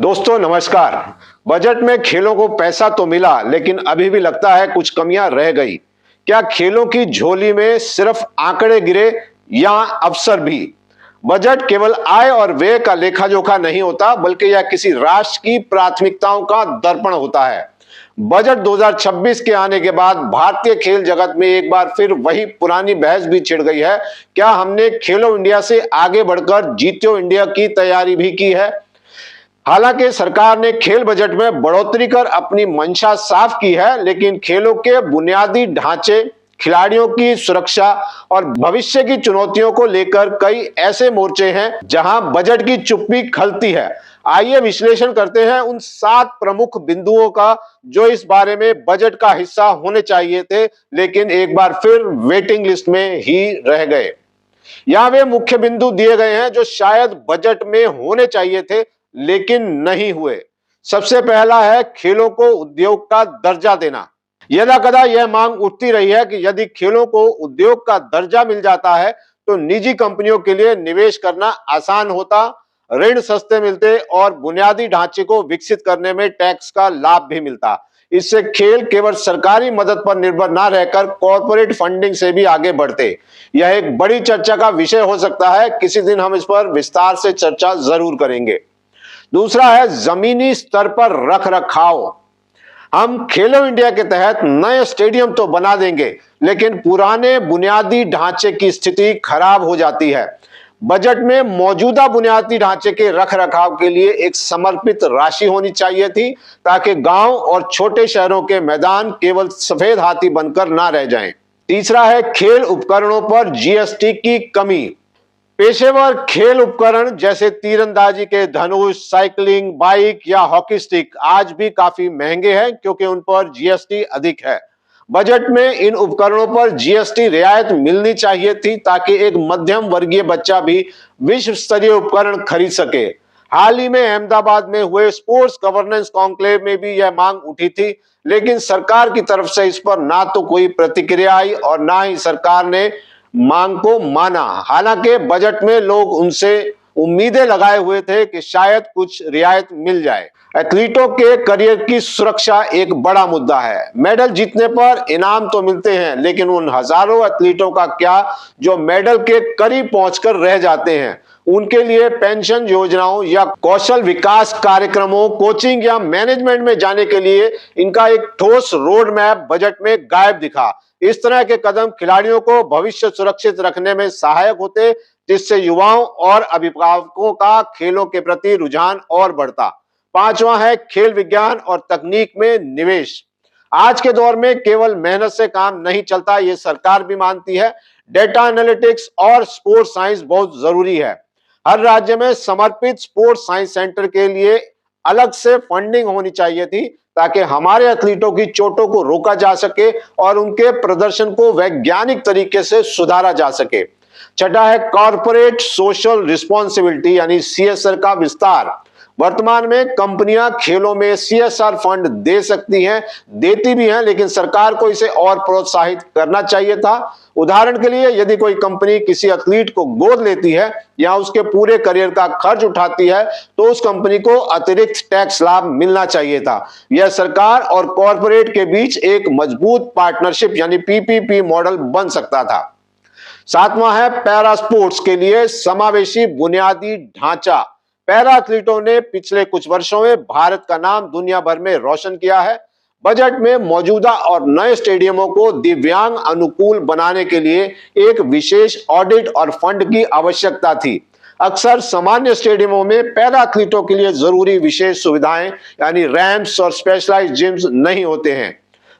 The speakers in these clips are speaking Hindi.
दोस्तों नमस्कार। बजट में खेलों को पैसा तो मिला, लेकिन अभी भी लगता है कुछ कमियां रह गई। क्या खेलों की झोली में सिर्फ आंकड़े गिरे या अवसर भी? बजट केवल आय और व्यय का लेखा जोखा नहीं होता, बल्कि यह किसी राष्ट्र की प्राथमिकताओं का दर्पण होता है। बजट 2026 के आने के बाद भारतीय खेल जगत में एक बार फिर वही पुरानी बहस भी छिड़ गई है। क्या हमने खेलो इंडिया से आगे बढ़कर जीतो इंडिया की तैयारी भी की है? हालांकि सरकार ने खेल बजट में बढ़ोतरी कर अपनी मंशा साफ की है, लेकिन खेलों के बुनियादी ढांचे, खिलाड़ियों की सुरक्षा और भविष्य की चुनौतियों को लेकर कई ऐसे मोर्चे हैं जहां बजट की चुप्पी खलती है। आइए विश्लेषण करते हैं उन 7 प्रमुख बिंदुओं का जो इस बारे में बजट का हिस्सा होने चाहिए थे, लेकिन एक बार फिर वेटिंग लिस्ट में ही रह गए। यहां वे मुख्य बिंदु दिए गए हैं जो शायद बजट में होने चाहिए थे लेकिन नहीं हुए। सबसे पहला है खेलों को उद्योग का दर्जा देना। यदा कदा यह मांग उठती रही है कि यदि खेलों को उद्योग का दर्जा मिल जाता है तो निजी कंपनियों के लिए निवेश करना आसान होता, ऋण सस्ते मिलते और बुनियादी ढांचे को विकसित करने में टैक्स का लाभ भी मिलता। इससे खेल केवल सरकारी मदद पर निर्भर ना रहकर कॉर्पोरेट फंडिंग से भी आगे बढ़ते। यह एक बड़ी चर्चा का विषय हो सकता है। किसी दिन हम इस पर विस्तार से चर्चा जरूर करेंगे। दूसरा है जमीनी स्तर पर रख रखाव। हम खेलो इंडिया के तहत नए स्टेडियम तो बना देंगे, लेकिन पुराने बुनियादी ढांचे की स्थिति खराब हो जाती है। बजट में मौजूदा बुनियादी ढांचे के रख रखाव के लिए एक समर्पित राशि होनी चाहिए थी, ताकि गांव और छोटे शहरों के मैदान केवल सफेद हाथी बनकर ना रह जाएं। तीसरा है खेल उपकरणों पर जीएसटी की कमी। पेशेवर खेल उपकरण जैसे तीरंदाजी के धनुष, साइकिलिंग, बाइक या हॉकी स्टिक आज भी काफी महंगे हैं क्योंकि उन पर जीएसटी अधिक है। बजट में इन उपकरणों पर जीएसटी रियायत मिलनी चाहिए थी ताकि एक मध्यम वर्गीय बच्चा भी विश्व स्तरीय उपकरण खरीद सके। हाल ही में अहमदाबाद में हुए स्पोर्ट्स गवर्नेंस कॉन्क्लेव में भी यह मांग उठी थी, लेकिन सरकार की तरफ से इस पर ना तो कोई प्रतिक्रिया आई और ना ही सरकार ने मांग को माना। हालांकि बजट में लोग उनसे उम्मीदें लगाए हुए थे कि शायद कुछ रियायत मिल जाए। एथलीटों के करियर की सुरक्षा एक बड़ा मुद्दा है। मेडल जीतने पर इनाम तो मिलते हैं, लेकिन उन हजारों एथलीटों का क्या जो मेडल के करीब पहुंचकर रह जाते हैं? उनके लिए पेंशन योजनाओं या कौशल विकास कार्यक्रमों, कोचिंग या मैनेजमेंट में जाने के लिए इनका एक ठोस रोड मैप बजट में गायब दिखा। इस तरह के कदम खिलाड़ियों को भविष्य सुरक्षित रखने में सहायक होते, जिससे युवाओं और अभिभावकों का खेलों के प्रति रुझान और बढ़ता। पांचवा है खेल विज्ञान और तकनीक में निवेश। आज के दौर में केवल मेहनत से काम नहीं चलता, ये सरकार भी मानती है। डेटा एनालिटिक्स और स्पोर्ट्स साइंस बहुत जरूरी है। हर राज्य में समर्पित स्पोर्ट्स साइंस सेंटर के लिए अलग से फंडिंग होनी चाहिए थी, ताकि हमारे एथलीटों की चोटों को रोका जा सके और उनके प्रदर्शन को वैज्ञानिक तरीके से सुधारा जा सके। छठा है कॉर्पोरेट सोशल रिस्पॉन्सिबिलिटी यानी सीएसआर का विस्तार। वर्तमान में कंपनियां खेलों में सीएसआर फंड दे सकती हैं, देती भी हैं, लेकिन सरकार को इसे और प्रोत्साहित करना चाहिए था। उदाहरण के लिए यदि कोई कंपनी किसी एथलीट को गोद लेती है या उसके पूरे करियर का खर्च उठाती है तो उस कंपनी को अतिरिक्त टैक्स लाभ मिलना चाहिए था। यह सरकार और कॉर्पोरेट के बीच एक मजबूत पार्टनरशिप यानी पीपीपी मॉडल बन सकता था। सातवां है पैरा स्पोर्ट्स के लिए समावेशी बुनियादी ढांचा। पैरा एथलीटों ने पिछले कुछ वर्षों में भारत का नाम दुनिया भर में रोशन किया है। बजट में मौजूदा और नए स्टेडियमों को दिव्यांग अनुकूल बनाने के लिए एक विशेष ऑडिट और फंड की आवश्यकता थी। अक्सर सामान्य स्टेडियमों में पैरा एथलीटों के लिए जरूरी विशेष सुविधाएं यानी रैंप्स और स्पेशलाइज्ड जिम्स नहीं होते हैं।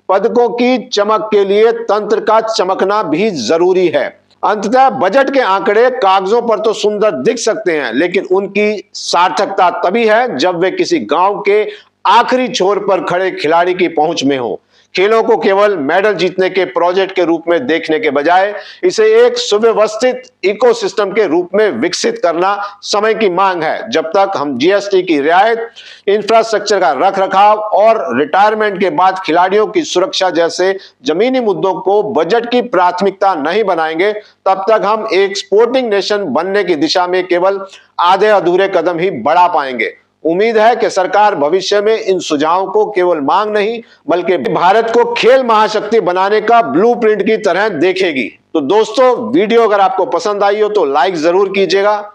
पदकों की चमक के लिए तंत्र का चमकना भी जरूरी है। अंततः बजट के आंकड़े कागजों पर तो सुंदर दिख सकते हैं, लेकिन उनकी सार्थकता तभी है जब वे किसी गांव के आखिरी छोर पर खड़े खिलाड़ी की पहुंच में हो। खेलों को केवल मेडल जीतने के प्रोजेक्ट के रूप में देखने के बजाय इसे एक सुव्यवस्थित इकोसिस्टम के रूप में विकसित करना समय की मांग है। जब तक हम जीएसटी की रियायत, इंफ्रास्ट्रक्चर का रखरखाव और रिटायरमेंट के बाद खिलाड़ियों की सुरक्षा जैसे जमीनी मुद्दों को बजट की प्राथमिकता नहीं बनाएंगे, तब तक हम एक स्पोर्टिंग नेशन बनने की दिशा में केवल आधे अधूरे कदम ही बढ़ा पाएंगे। उम्मीद है कि सरकार भविष्य में इन सुझावों को केवल मांग नहीं बल्कि भारत को खेल महाशक्ति बनाने का ब्लूप्रिंट की तरह देखेगी। तो दोस्तों, वीडियो अगर आपको पसंद आई हो तो लाइक जरूर कीजिएगा,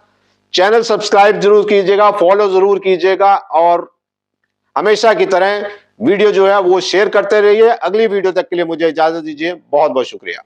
चैनल सब्सक्राइब जरूर कीजिएगा, फॉलो जरूर कीजिएगा और हमेशा की तरह वीडियो जो है वो शेयर करते रहिए। अगली वीडियो तक के लिए मुझे इजाजत दीजिए। बहुत बहुत शुक्रिया।